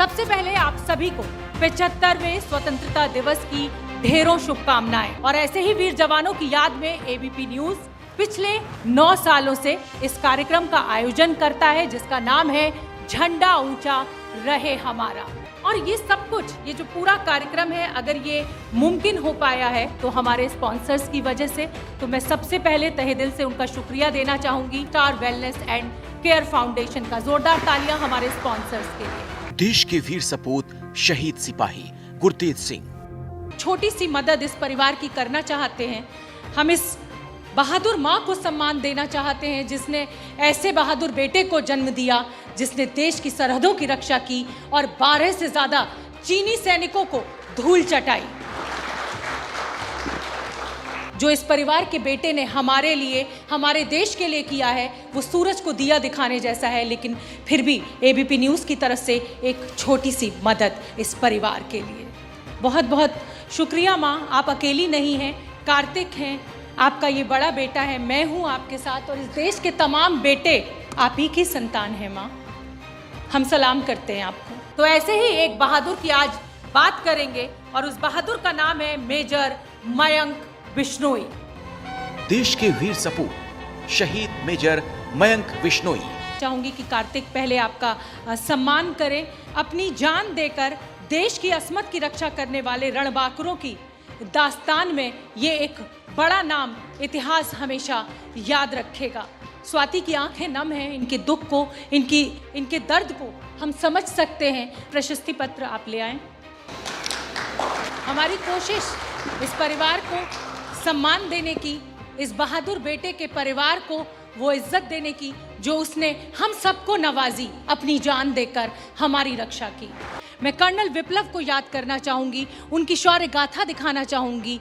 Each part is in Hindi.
सबसे पहले आप सभी को 75वें स्वतंत्रता दिवस की ढेरों शुभकामनाएं। और ऐसे ही वीर जवानों की याद में एबीपी न्यूज पिछले 9 सालों से इस कार्यक्रम का आयोजन करता है, जिसका नाम है झंडा ऊंचा रहे हमारा। और ये सब कुछ, ये जो पूरा कार्यक्रम है, अगर ये मुमकिन हो पाया है तो हमारे स्पॉन्सर्स की वजह से। तो मैं सबसे पहले तहे दिल से उनका शुक्रिया देना चाहूंगी। Star wellness and care foundation का जोरदार तालियां हमारे स्पॉन्सर्स के लिए। देश के वीर सपूत शहीद सिपाही गुरतेज सिंह। छोटी सी मदद इस परिवार की करना चाहते हैं। हम इस बहादुर माँ को सम्मान देना चाहते हैं, जिसने ऐसे बहादुर बेटे को जन्म दिया, जिसने देश की सरहदों की रक्षा की और 12 से ज्यादा चीनी सैनिकों को धूल चटाई। जो इस परिवार के बेटे ने हमारे लिए, हमारे देश के लिए किया है, वो सूरज को दिया दिखाने जैसा है। लेकिन फिर भी एबीपी न्यूज की तरफ से एक छोटी सी मदद इस परिवार के लिए। बहुत बहुत शुक्रिया माँ, आप अकेली नहीं हैं, कार्तिक हैं, आपका ये बड़ा बेटा है, मैं हूँ आपके साथ, और इस देश के तमाम बेटे आप ही की संतान है माँ। हम सलाम करते हैं आपको। तो ऐसे ही एक बहादुर की आज बात करेंगे, और उस बहादुर का नाम है मेजर मयंक बिश्नोई। देश के वीर सपूत शहीद मेजर मयंक बिश्नोई। चाहूंगी कि कार्तिक पहले आपका सम्मान करें। अपनी जान देकर देश की अस्मत की रक्षा करने वाले रणबांकुरों की दास्तान में ये एक बड़ा नाम इतिहास हमेशा याद रखेगा। स्वाति की आंखें नम हैं, इनके दुख को, इनके दर्द को हम समझ सकते हैं। प्रशस्ति पत्र आप ले आएं। हमारी कोशिश इस परिवार को सम्मान देने की, इस बहादुर बेटे के परिवार को वो इज्जत देने की जो उसने हम सबको नवाजी, अपनी जान देकर हमारी रक्षा की। मैं कर्नल विप्लव को याद करना चाहूंगी, उनकी शौर्य गाथा दिखाना चाहूंगी।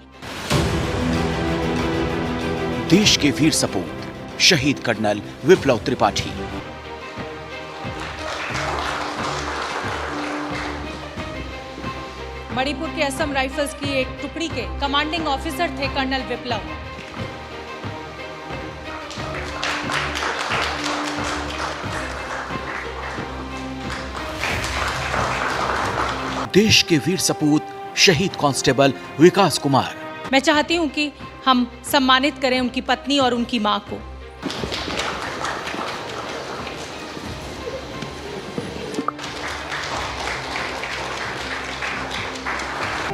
देश के वीर सपूत शहीद कर्नल विप्लव त्रिपाठी। मणिपुर के असम राइफल्स की एक टुकड़ी के कमांडिंग ऑफिसर थे कर्नल विप्लव। देश के वीर सपूत शहीद कांस्टेबल विकास कुमार। मैं चाहती हूं कि हम सम्मानित करें उनकी पत्नी और उनकी मां को।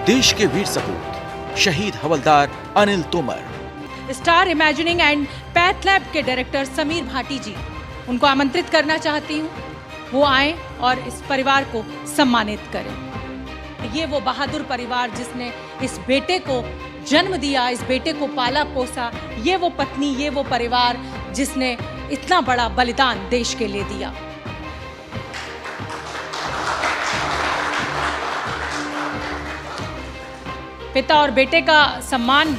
देश के वीर सपूत शहीद हवलदार Anil Tomar. Star imaging and path lab के डायरेक्टर समीर भाटी जी, उनको आमंत्रित करना चाहती हूँ, वो आए और इस परिवार को सम्मानित करें। ये वो बहादुर परिवार जिसने इस बेटे को जन्म दिया, इस बेटे को पाला पोसा। ये वो पत्नी, ये वो परिवार जिसने इतना बड़ा बलिदान देश के लिए दिया। पिता और बेटे का सम्मान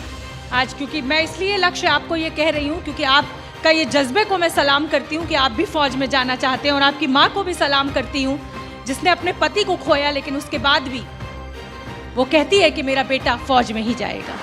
आज, क्योंकि मैं इसलिए लक्ष्य आपको ये कह रही हूँ क्योंकि आपका ये जज्बे को मैं सलाम करती हूँ कि आप भी फौज में जाना चाहते हैं, और आपकी माँ को भी सलाम करती हूँ जिसने अपने पति को खोया, लेकिन उसके बाद भी वो कहती है कि मेरा बेटा फौज में ही जाएगा।